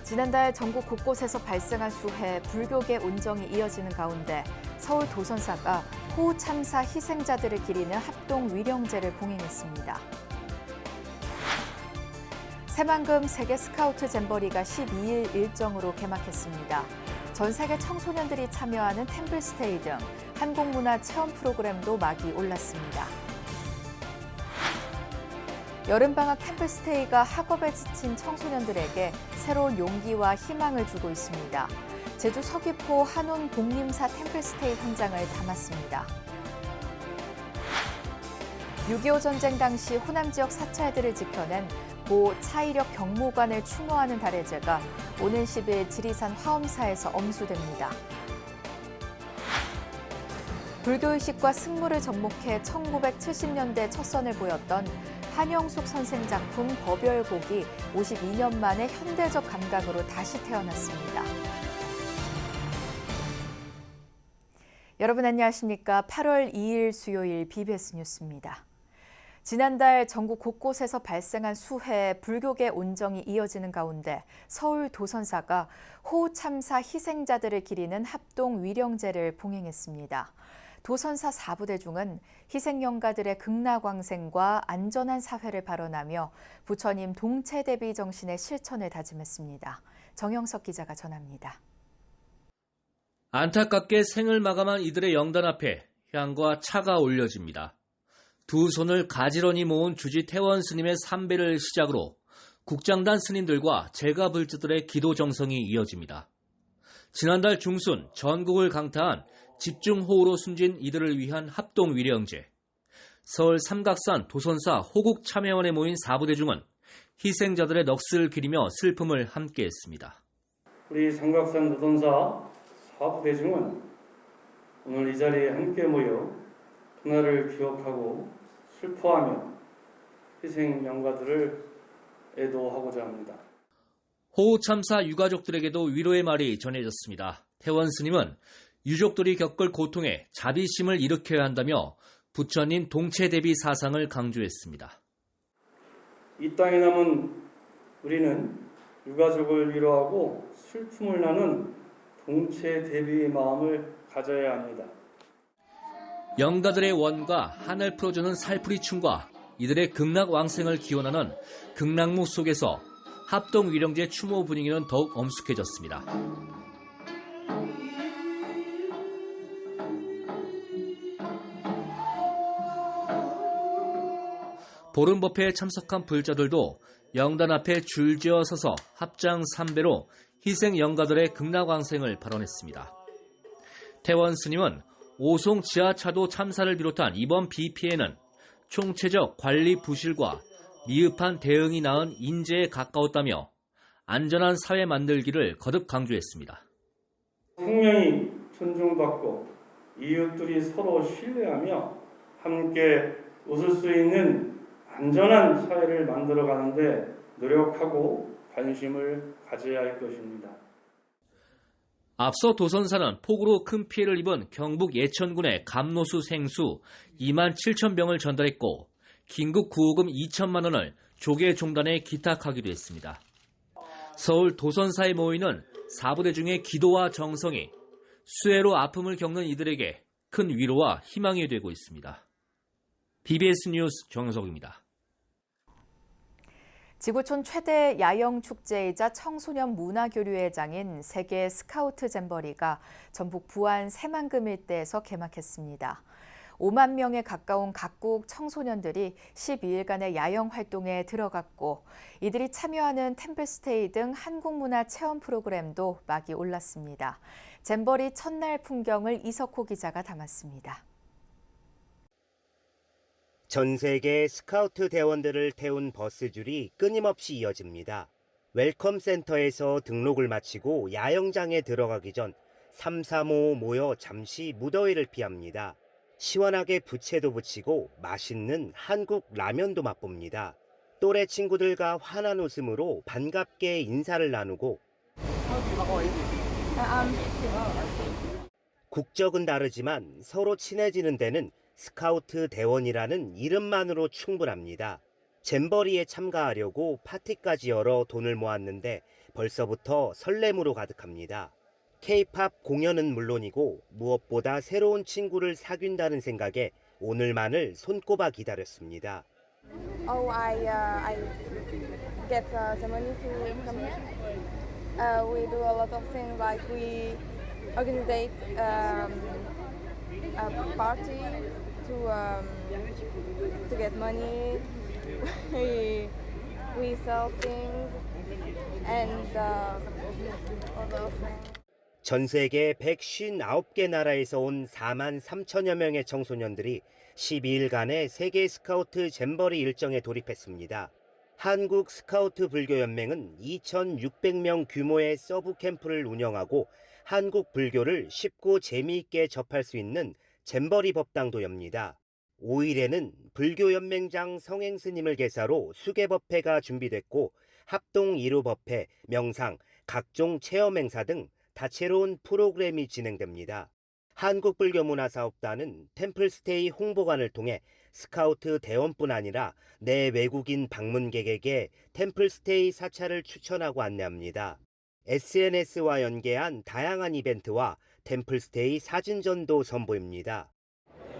지난달 전국 곳곳에서 발생한 수해, 불교계 온정이 이어지는 가운데 서울 도선사가 호우 참사 희생자들을 기리는 합동 위령제를 봉행했습니다. 새만금 세계 스카우트 잼버리가 12일 일정으로 개막했습니다. 전 세계 청소년들이 참여하는 템플스테이 등 한국문화 체험 프로그램도 막이 올랐습니다. 여름방학 템플스테이가 학업에 지친 청소년들에게 새로운 용기와 희망을 주고 있습니다. 제주 서귀포 한온 독림사 템플스테이 현장을 담았습니다. 6.25 전쟁 당시 호남 지역 사찰들을 지켜낸 고 차이력 경무관을 추모하는 달해제가 오는 10일 지리산 화엄사에서 엄수됩니다. 불교의식과 승무를 접목해 1970년대 첫 선을 보였던 한영숙 선생 작품 법열곡이 52년 만에 현대적 감각으로 다시 태어났습니다. 여러분 안녕하십니까? 8월 2일 수요일 BBS 뉴스입니다. 지난달 전국 곳곳에서 발생한 수해, 불교계 온정이 이어지는 가운데 서울 도선사가 호우 참사 희생자들을 기리는 합동 위령제를 봉행했습니다. 도선사 4부대중은 희생영가들의 극락왕생과 안전한 사회를 발언하며 부처님 동체 대비 정신의 실천을 다짐했습니다. 정영석 기자가 전합니다. 안타깝게 생을 마감한 이들의 영단 앞에 향과 차가 올려집니다. 두 손을 가지런히 모은 주지 태원 스님의 삼배를 시작으로 국장단 스님들과 제가불주들의 기도 정성이 이어집니다. 지난달 중순 전국을 강타한 집중호우로 숨진 이들을 위한 합동 위령제. 서울 삼각산 도선사 호국 참회원에 모인 4부대중은 희생자들의 넋을 기리며 슬픔을 함께했습니다. 우리 삼각산 도선사 4부대중은 오늘 이 자리에 함께 모여 그날을 기억하고 슬퍼하며 희생 영가들을 애도하고자 합니다. 호우 참사 유가족들에게도 위로의 말이 전해졌습니다. 태원 스님은 유족들이 겪을 고통에 자비심을 일으켜야 한다며 부처님 동체 대비 사상을 강조했습니다. 이 땅에 남은 우리는 유가족을 위로하고 슬픔을 나눈 동체 대비의 마음을 가져야 합니다. 영가들의 원과 하늘 풀어주는 살풀이춤과 이들의 극락왕생을 기원하는 극락무 속에서 합동위령제 추모 분위기는 더욱 엄숙해졌습니다. 보름법회에 참석한 불자들도 영단 앞에 줄지어 서서 합장 3배로 희생 영가들의 극락왕생을 발언했습니다. 태원 스님은 오송 지하차도 참사를 비롯한 이번 비 피해는 총체적 관리 부실과 미흡한 대응이 낳은 인재에 가까웠다며 안전한 사회 만들기를 거듭 강조했습니다. 생명이 존중받고 이웃들이 서로 신뢰하며 함께 웃을 수 있는 안전한 사회를 만들어가는 데 노력하고 관심을 가져야 할 것입니다. 앞서 도선사는 폭우로 큰 피해를 입은 경북 예천군의 감로수 생수 2만 7천 병을 전달했고 긴급 구호금 2천만 원을 조계종단에 기탁하기도 했습니다. 서울 도선사에 모이는 4부대중의 기도와 정성이 수해로 아픔을 겪는 이들에게 큰 위로와 희망이 되고 있습니다. BBS 뉴스 정석입니다. 지구촌 최대 야영 축제이자 청소년 문화교류의 장인 세계 스카우트 잼버리가 전북 부안 새만금 일대에서 개막했습니다. 5만 명에 가까운 각국 청소년들이 12일간의 야영 활동에 들어갔고 이들이 참여하는 템플스테이 등 한국문화 체험 프로그램도 막이 올랐습니다. 잼버리 첫날 풍경을 이석호 기자가 담았습니다. 전 세계 스카우트 대원들을 태운 버스줄이 끊임없이 이어집니다. 웰컴 센터에서 등록을 마치고 야영장에 들어가기 전 3, 3, 5 모여 잠시 무더위를 피합니다. 시원하게 부채도 붙이고 맛있는 한국 라면도 맛봅니다. 또래 친구들과 환한 웃음으로 반갑게 인사를 나누고 국적은 다르지만 서로 친해지는 데는 스카우트 대원이라는 이름만으로 충분합니다. 잼버리에 참가하려고 파티까지 열어 돈을 모았는데 벌써부터 설렘으로 가득합니다. K-팝 공연은 물론이고 무엇보다 새로운 친구를 사귄다는 생각에 오늘만을 손꼽아 기다렸습니다. Oh, I get the money to come here. We do a lot of things like we organize a party to get money. We sell things and other things. 전 세계 159개 나라에서 온 4만 3천여 명의 청소년들이 12일간의 세계 스카우트 잼버리 일정에 돌입했습니다. 한국 스카우트 불교연맹은 2,600명 규모의 서브 캠프를 운영하고 한국 불교를 쉽고 재미있게 접할 수 있는 잼버리 법당도 엽니다. 5일에는 불교연맹장 성행스님을 계사로 수계법회가 준비됐고 합동 1호 법회, 명상, 각종 체험 행사 등 다채로운 프로그램이 진행됩니다. 한국불교문화사업단은 템플스테이 홍보관을 통해 스카우트 대원뿐 아니라 내 외국인 방문객에게 템플스테이 사찰을 추천하고 안내합니다. SNS와 연계한 다양한 이벤트와 템플스테이 사진전도 선보입니다.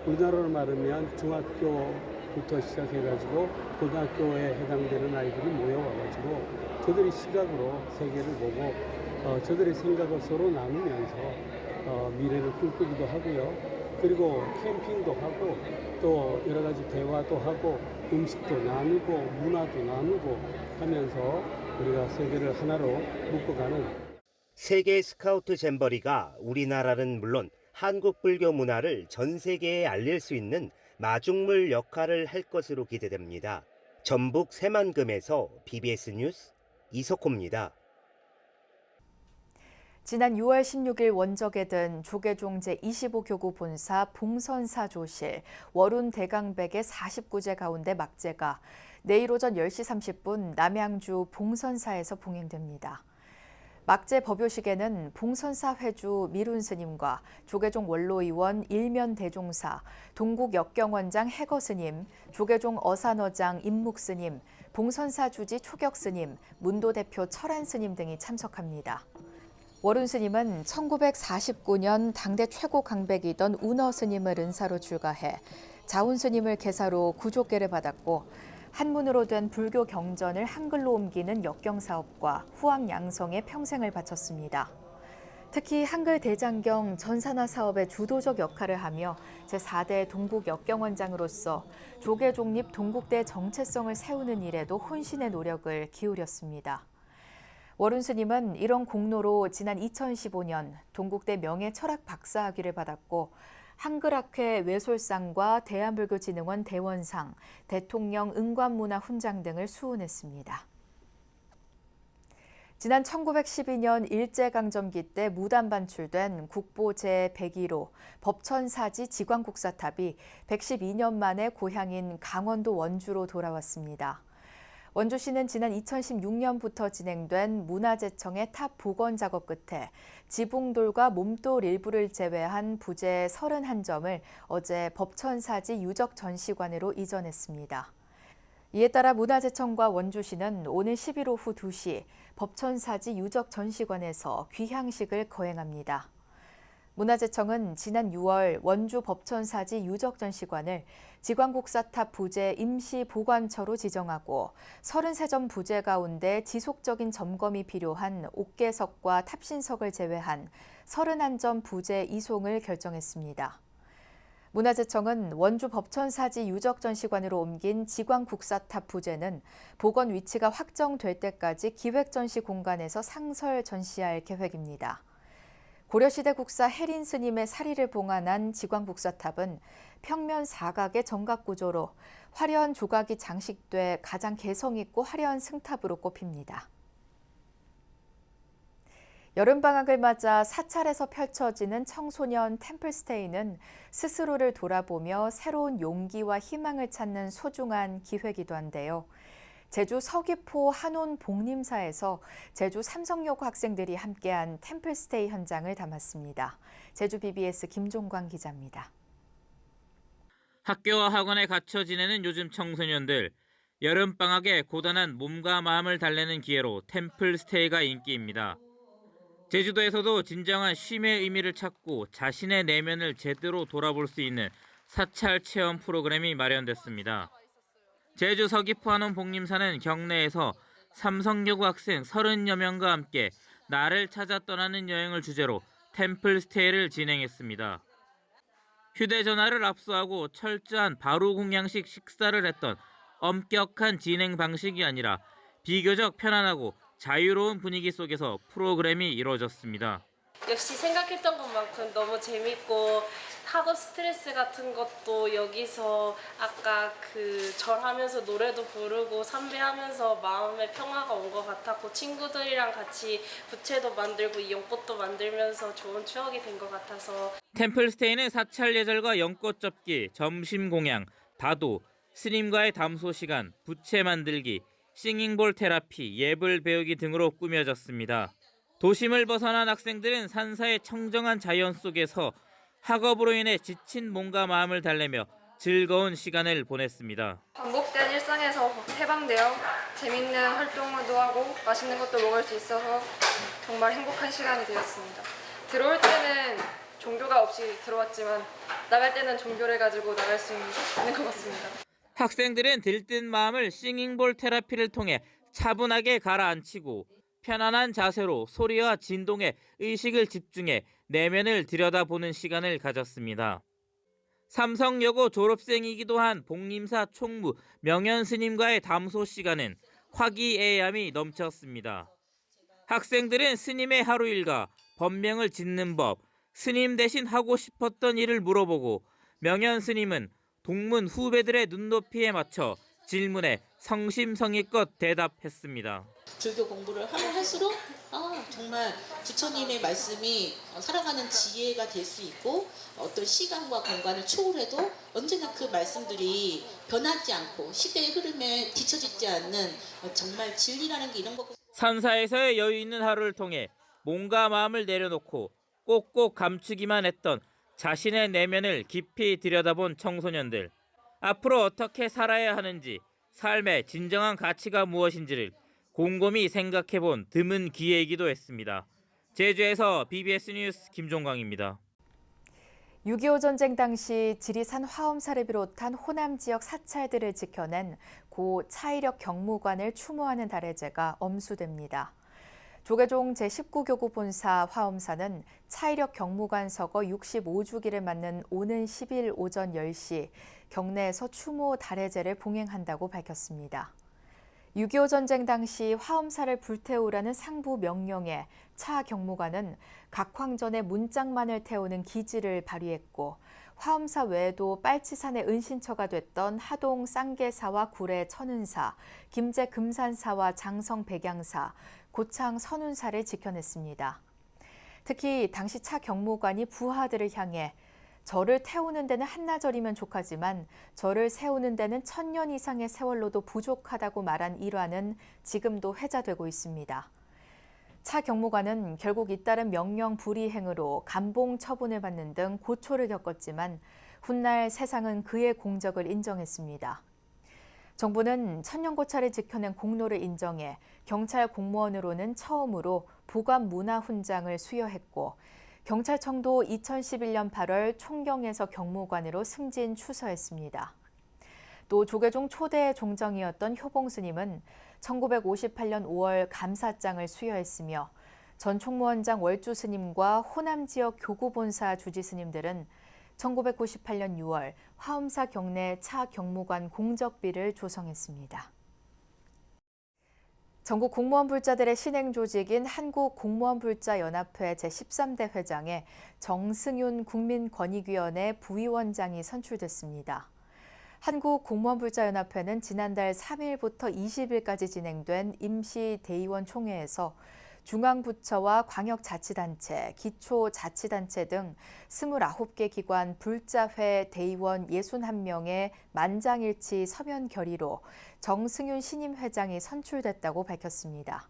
우리나라로 말하면 중학교부터 시작해가지고 고등학교에 해당되는 아이들이 모여와가지고 저들이 시각으로 세계를 보고 저들의 생각을 서로 나누면서 미래를 꿈꾸기도 하고요. 그리고 캠핑도 하고 또 여러 가지 대화도 하고 음식도 나누고 문화도 나누고 하면서 우리가 세계를 하나로 묶어가는 세계 스카우트 잼버리가 우리나라는 물론 한국 불교 문화를 전 세계에 알릴 수 있는 마중물 역할을 할 것으로 기대됩니다. 전북 새만금에서 BBS 뉴스 이석호입니다. 지난 6월 16일 원적에 든 조계종 제25교구 본사 봉선사 조실 월운 대강백의 49제 가운데 막제가 내일 오전 10시 30분 남양주 봉선사에서 봉행됩니다. 막제 법요식에는 봉선사 회주 미룬 스님과 조계종 원로의원 일면 대종사, 동국 역경원장 해거 스님, 조계종 어산어장 임묵 스님, 봉선사 주지 초격 스님, 문도 대표 철안 스님 등이 참석합니다. 월운 스님은 1949년 당대 최고 강백이던 운어 스님을 은사로 출가해 자운 스님을 계사로 구족계를 받았고 한문으로 된 불교 경전을 한글로 옮기는 역경 사업과 후학 양성에 평생을 바쳤습니다. 특히 한글 대장경 전산화 사업의 주도적 역할을 하며 제4대 동국 역경원장으로서 조계 독립 동국대 정체성을 세우는 일에도 혼신의 노력을 기울였습니다. 월운 스님은 이런 공로로 지난 2015년 동국대 명예철학 박사학위를 받았고 한글학회 외솔상과 대한불교진흥원 대원상, 대통령 은관문화훈장 등을 수훈했습니다. 지난 1912년 일제강점기 때 무단 반출된 국보 제101호 법천사지 지광국사탑이 112년 만에 고향인 강원도 원주로 돌아왔습니다. 원주시는 지난 2016년부터 진행된 문화재청의 탑 복원 작업 끝에 지붕돌과 몸돌 일부를 제외한 부재 31점을 어제 법천사지 유적 전시관으로 이전했습니다. 이에 따라 문화재청과 원주시는 오늘 11 오후 2시 법천사지 유적 전시관에서 귀향식을 거행합니다. 문화재청은 지난 6월 원주 법천사지 유적전시관을 지광국사탑 부재 임시보관처로 지정하고 33점 부재 가운데 지속적인 점검이 필요한 옥계석과 탑신석을 제외한 31점 부재 이송을 결정했습니다. 문화재청은 원주 법천사지 유적전시관으로 옮긴 지광국사탑 부재는 복원 위치가 확정될 때까지 기획전시 공간에서 상설 전시할 계획입니다. 고려시대 국사 해린 스님의 사리를 봉안한 지광국사탑은 평면 사각의 정각 구조로 화려한 조각이 장식돼 가장 개성 있고 화려한 승탑으로 꼽힙니다. 여름방학을 맞아 사찰에서 펼쳐지는 청소년 템플스테이는 스스로를 돌아보며 새로운 용기와 희망을 찾는 소중한 기회이기도 한데요. 제주 서귀포 한온 복림사에서 제주 삼성여고 학생들이 함께한 템플스테이 현장을 담았습니다. 제주 BBS 김종광 기자입니다. 학교와 학원에 갇혀 지내는 요즘 청소년들. 여름방학에 고단한 몸과 마음을 달래는 기회로 템플 스테이가 인기입니다. 제주도에서도 진정한 쉼의 의미를 찾고 자신의 내면을 제대로 돌아볼 수 있는 사찰 체험 프로그램이 마련됐습니다. 제주 서귀포 한원 복림사는 경내에서 삼성여고 학생 30여 명과 함께 나를 찾아 떠나는 여행을 주제로 템플 스테이를 진행했습니다. 휴대전화를 압수하고 철저한 바로 공양식 식사를 했던 엄격한 진행 방식이 아니라 비교적 편안하고 자유로운 분위기 속에서 프로그램이 이루어졌습니다. 역시 생각했던 것만큼 너무 재밌고 학업 스트레스 같은 것도 여기서 아까 그 절하면서 노래도 부르고 삼배하면서 마음의 평화가 온 것 같았고 친구들이랑 같이 부채도 만들고 연꽃도 만들면서 좋은 추억이 된 것 같아서 템플스테이는 사찰 예절과 연꽃 접기, 점심 공양, 다도, 스님과의 담소 시간, 부채 만들기, 싱잉볼 테라피, 예불 배우기 등으로 꾸며졌습니다. 도심을 벗어난 학생들은 산사의 청정한 자연 속에서 학업으로 인해 지친 몸과 마음을 달래며 즐거운 시간을 보냈습니다. 반복된 일상에서 해방되어 재밌는 활동도 하고 맛있는 것도 먹을 수 있어서 정말 행복한 시간이 되었습니다. 들어올 때는 종교가 없이 들어왔지만 나갈 때는 종교를 가지고 나갈 수 있는 것 같습니다. 학생들은 들뜬 마음을 싱잉볼 테라피를 통해 차분하게 가라앉히고 편안한 자세로 소리와 진동에 의식을 집중해 내면을 들여다보는 시간을 가졌습니다. 삼성여고 졸업생이기도 한 복림사 총무 명현 스님과의 담소 시간은 화기애애함이 넘쳤습니다. 학생들은 스님의 하루 일과, 법명을 짓는 법, 스님 대신 하고 싶었던 일을 물어보고 명현 스님은 동문 후배들의 눈높이에 맞춰 질문에 성심성의껏 대답했습니다. 불교 공부를 하면 할수록 정말 부처님의 말씀이 살아가는 지혜가 될 수 있고 어떤 시간과 공간을 초월해도 언제나 그 말씀들이 변하지 않고 시대의 흐름에 뒤처지지 않는 정말 진리라는 게 이런 거고. 산사에서의 여유 있는 하루를 통해 몸과 마음을 내려놓고 꼭꼭 감추기만 했던 자신의 내면을 깊이 들여다본 청소년들. 앞으로 어떻게 살아야 하는지, 삶의 진정한 가치가 무엇인지를 곰곰이 생각해본 드문 기회이기도 했습니다. 제주에서 BBS 뉴스 김종광입니다. 6.25 전쟁 당시 지리산 화엄사를 비롯한 호남 지역 사찰들을 지켜낸 고 차이력 경무관을 추모하는 달해제가 엄수됩니다. 조계종 제19교구 본사 화엄사는 차이력 경무관 서거 65주기를 맞는 오는 10일 오전 10시 경내에서 추모 달해제를 봉행한다고 밝혔습니다. 6.25 전쟁 당시 화엄사를 불태우라는 상부 명령에 차 경무관은 각황전에 문짝만을 태우는 기지를 발휘했고 화엄사 외에도 빨치산의 은신처가 됐던 하동 쌍계사와 구례 천은사, 김제 금산사와 장성 백양사, 고창 선운사를 지켜냈습니다. 특히 당시 차 경무관이 부하들을 향해 저를 태우는 데는 한나절이면 족하지만 저를 세우는 데는 1000년 이상의 세월로도 부족하다고 말한 일화는 지금도 회자되고 있습니다. 차 경무관은 결국 잇따른 명령 불이행으로 감봉 처분을 받는 등 고초를 겪었지만 훗날 세상은 그의 공적을 인정했습니다. 정부는 천년고찰을 지켜낸 공로를 인정해 경찰 공무원으로는 처음으로 보관문화훈장을 수여했고 경찰청도 2011년 8월 총경에서 경무관으로 승진 추서했습니다. 또 조계종 초대 종정이었던 효봉스님은 1958년 5월 감사장을 수여했으며 전 총무원장 월주스님과 호남지역 교구본사 주지스님들은 1998년 6월 화엄사 경내 차 경무관 공적비를 조성했습니다. 전국 공무원 불자들의 신행 조직인 한국공무원불자연합회 제13대 회장에 정승윤 국민권익위원회 부위원장이 선출됐습니다. 한국공무원불자연합회는 지난달 3일부터 20일까지 진행된 임시 대의원 총회에서 중앙부처와 광역자치단체, 기초자치단체 등 29개 기관 불자회 대의원 61명의 만장일치 서면 결의로 정승윤 신임 회장이 선출됐다고 밝혔습니다.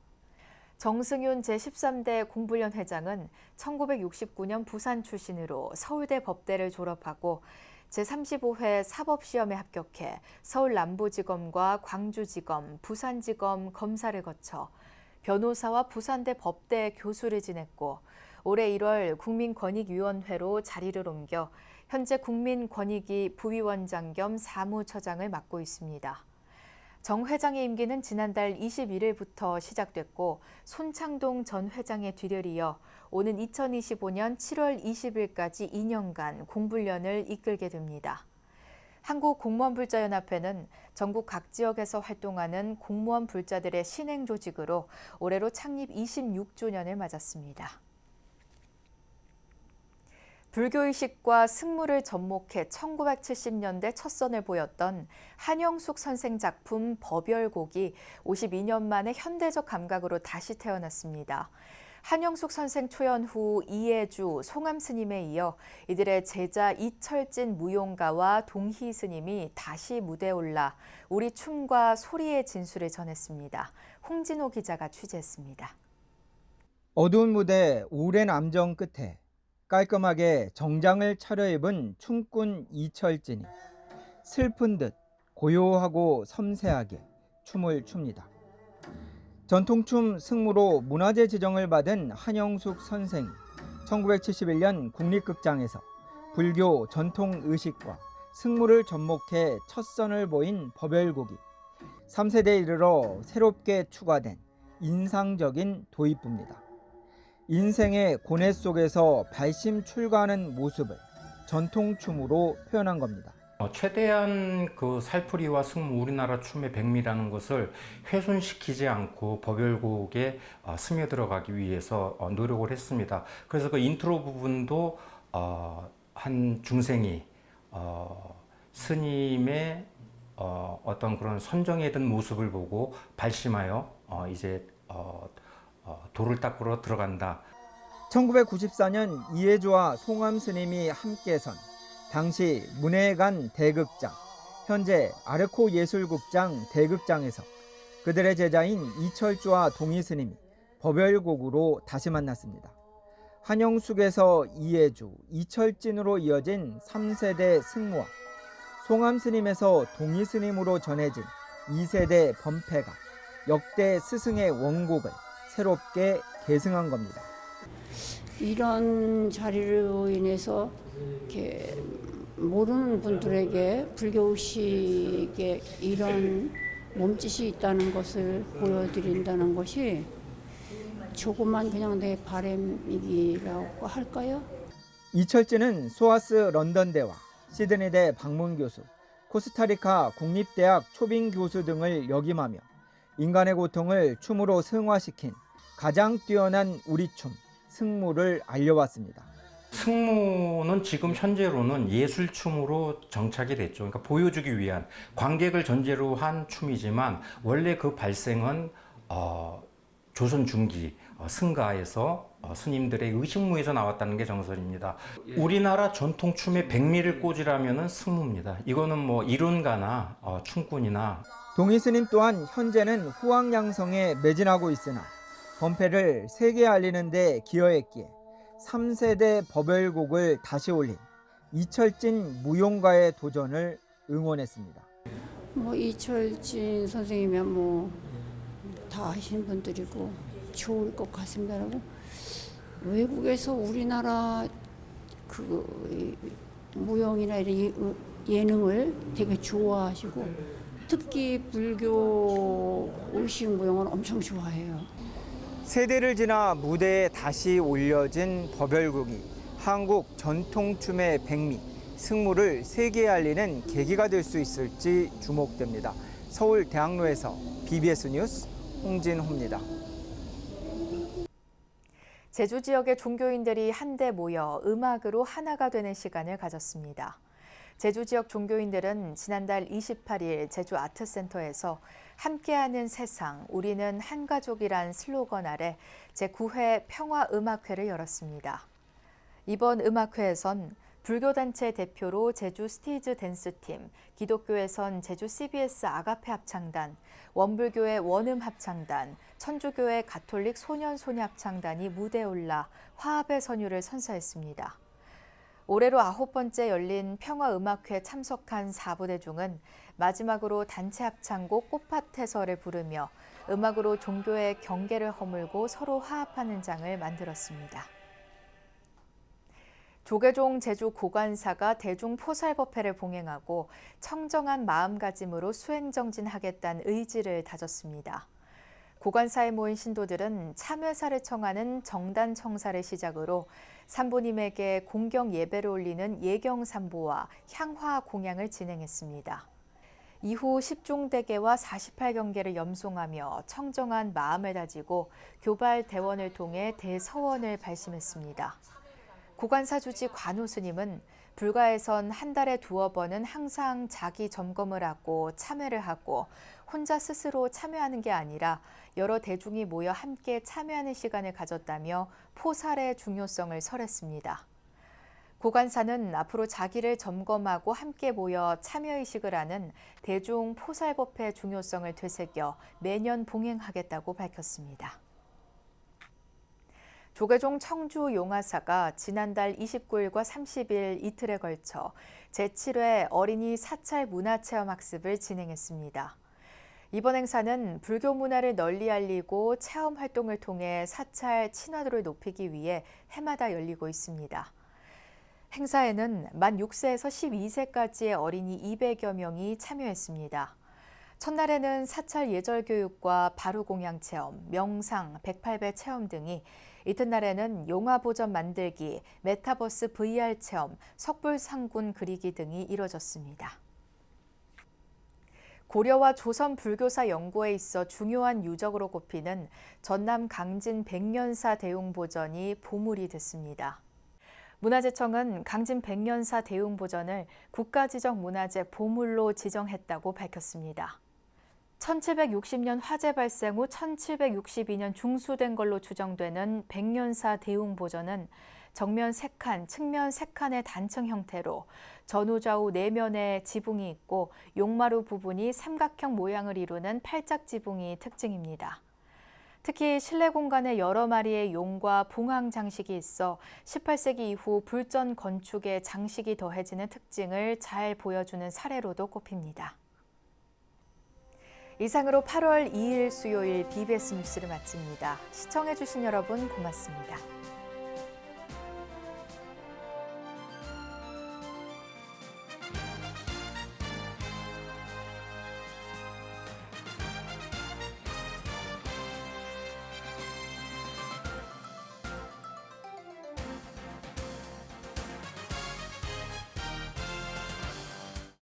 정승윤 제13대 공불련 회장은 1969년 부산 출신으로 서울대 법대를 졸업하고 제35회 사법시험에 합격해 서울 남부지검과 광주지검, 부산지검 검사를 거쳐 변호사와 부산대 법대 교수를 지냈고 올해 1월 국민권익위원회로 자리를 옮겨 현재 국민권익위 부위원장 겸 사무처장을 맡고 있습니다. 정 회장의 임기는 지난달 21일부터 시작됐고 손창동 전 회장의 뒤를 이어 오는 2025년 7월 20일까지 2년간 공불련을 이끌게 됩니다. 한국공무원불자연합회는 전국 각 지역에서 활동하는 공무원 불자들의 신행 조직으로 올해로 창립 26주년을 맞았습니다. 불교의식과 승무를 접목해 1970년대 첫 선을 보였던 한영숙 선생 작품 법열곡이 52년 만에 현대적 감각으로 다시 태어났습니다. 한영숙 선생 초연 후 이해주, 송암 스님에 이어 이들의 제자 이철진 무용가와 동희 스님이 다시 무대에 올라 우리 춤과 소리의 진수를 전했습니다. 홍진호 기자가 취재했습니다. 어두운 무대 오랜 암정 끝에 깔끔하게 정장을 차려입은 춤꾼 이철진이 슬픈 듯 고요하고 섬세하게 춤을 춥니다. 전통춤 승무로 문화재 지정을 받은 한영숙 선생이 1971년 국립극장에서 불교 전통의식과 승무를 접목해 첫 선을 보인 법열곡이 3세대에 이르러 새롭게 추가된 인상적인 도입부입니다. 인생의 고뇌 속에서 발심 출가하는 모습을 전통춤으로 표현한 겁니다. 최대한 그 살풀이와 승무, 우리나라 춤의 백미라는 것을 훼손시키지 않고 법열곡에 스며들어가기 위해서 노력을 했습니다. 그래서 그 인트로 부분도 한 중생이 스님의 어떤 그런 선정에 든 모습을 보고 발심하여 이제 도를 닦으러 들어간다. 1994년 이해주와 송암 스님이 함께 선 당시 문해관 대극장, 현재 아르코 예술국장 대극장에서 그들의 제자인 이철주와 동희 스님이 법열곡으로 다시 만났습니다. 한영숙에서 이해주, 이철진으로 이어진 3세대 승무와 송암 스님에서 동희 스님으로 전해진 2세대 범패가 역대 스승의 원곡을 새롭게 계승한 겁니다. 이런 자리로 인해서 이렇게 모르는 분들에게 불교의식에 이런 몸짓이 있다는 것을 보여드린다는 것이 조그만 그냥 내 바람이라고 할까요? 이철진은 소아스 런던대와 시드니대 방문교수, 코스타리카 국립대학 초빙 교수 등을 역임하며 인간의 고통을 춤으로 승화시킨 가장 뛰어난 우리춤, 승무를 알려왔습니다. 승무는 지금 현재로는 예술춤으로 정착이 됐죠. 그러니까 보여주기 위한 관객을 전제로 한 춤이지만 원래 그 발생은 조선 중기 승가에서 스님들의 의식무에서 나왔다는 게 정설입니다. 우리나라 전통춤의 백미를 꽂으라면은 승무입니다. 이거는 뭐 이론가나 춤꾼이나. 동희 스님 또한 현재는 후황양성에 매진하고 있으나 범패를 세계에 알리는 데 기여했기에 3세대 법열곡을 다시 올린 이철진 무용가의 도전을 응원했습니다. 이철진 선생님이면 다 아시는 분들이고 좋을 것 같습니다. 외국에서 우리나라 그 무용이나 이런 예능을 되게 좋아하시고 특히 불교 의식 무용을 엄청 좋아해요. 세대를 지나 무대에 다시 올려진 법열곡이 한국 전통춤의 백미, 승무를 세계에 알리는 계기가 될 수 있을지 주목됩니다. 서울 대학로에서 BBS 뉴스 홍진호입니다. 제주 지역의 종교인들이 한데 모여 음악으로 하나가 되는 시간을 가졌습니다. 제주 지역 종교인들은 지난달 28일 제주 아트센터에서 함께하는 세상, 우리는 한가족이란 슬로건 아래 제9회 평화음악회를 열었습니다. 이번 음악회에선 불교단체 대표로 제주 스티즈 댄스팀, 기독교에선 제주 CBS 아가페 합창단, 원불교의 원음 합창단, 천주교의 가톨릭 소년 소녀 합창단이 무대에 올라 화합의 선율을 선사했습니다. 올해로 9번째 열린 평화음악회 참석한 4부대중은 마지막으로 단체 합창곡 꽃밭에서를 부르며 음악으로 종교의 경계를 허물고 서로 화합하는 장을 만들었습니다. 조계종 제주 고관사가 대중포살법회를 봉행하고 청정한 마음가짐으로 수행정진하겠다는 의지를 다졌습니다. 고관사에 모인 신도들은 참회사를 청하는 정단 청사를 시작으로 산보님에게 공경 예배를 올리는 예경산보와 향화 공양을 진행했습니다. 이후 10종대계와 48경계를 염송하며 청정한 마음을 다지고 교발 대원을 통해 대서원을 발심했습니다. 고관사 주지 관우 스님은 불가에선 한 달에 2번은 항상 자기 점검을 하고 참회를 하고 혼자 스스로 참회하는 게 아니라 여러 대중이 모여 함께 참회하는 시간을 가졌다며 포살의 중요성을 설했습니다. 고관사는 앞으로 자기를 점검하고 함께 모여 참여의식을 하는 대중 포살법회 중요성을 되새겨 매년 봉행하겠다고 밝혔습니다. 조계종 청주 용화사가 지난달 29일과 30일 이틀에 걸쳐 제7회 어린이 사찰 문화체험학습을 진행했습니다. 이번 행사는 불교 문화를 널리 알리고 체험 활동을 통해 사찰 친화도를 높이기 위해 해마다 열리고 있습니다. 행사에는 만 6세에서 12세까지의 어린이 200여 명이 참여했습니다. 첫날에는 사찰 예절 교육과 바로 공양 체험, 명상, 108배 체험 등이, 이튿날에는 용화 보전 만들기, 메타버스 VR 체험, 석불상군 그리기 등이 이뤄졌습니다. 고려와 조선 불교사 연구에 있어 중요한 유적으로 꼽히는 전남 강진 백년사 대웅보전이 보물이 됐습니다. 문화재청은 강진 백년사 대웅보전을 국가지정 문화재 보물로 지정했다고 밝혔습니다. 1760년 화재 발생 후 1762년 중수된 걸로 추정되는 백년사 대웅보전은 정면 3칸, 측면 3칸의 단층 형태로 전후좌우 4면에 지붕이 있고 용마루 부분이 삼각형 모양을 이루는 팔짝 지붕이 특징입니다. 특히 실내 공간에 여러 마리의 용과 봉황 장식이 있어 18세기 이후 불전 건축에 장식이 더해지는 특징을 잘 보여주는 사례로도 꼽힙니다. 이상으로 8월 2일 수요일 BBS 뉴스를 마칩니다. 시청해주신 여러분 고맙습니다.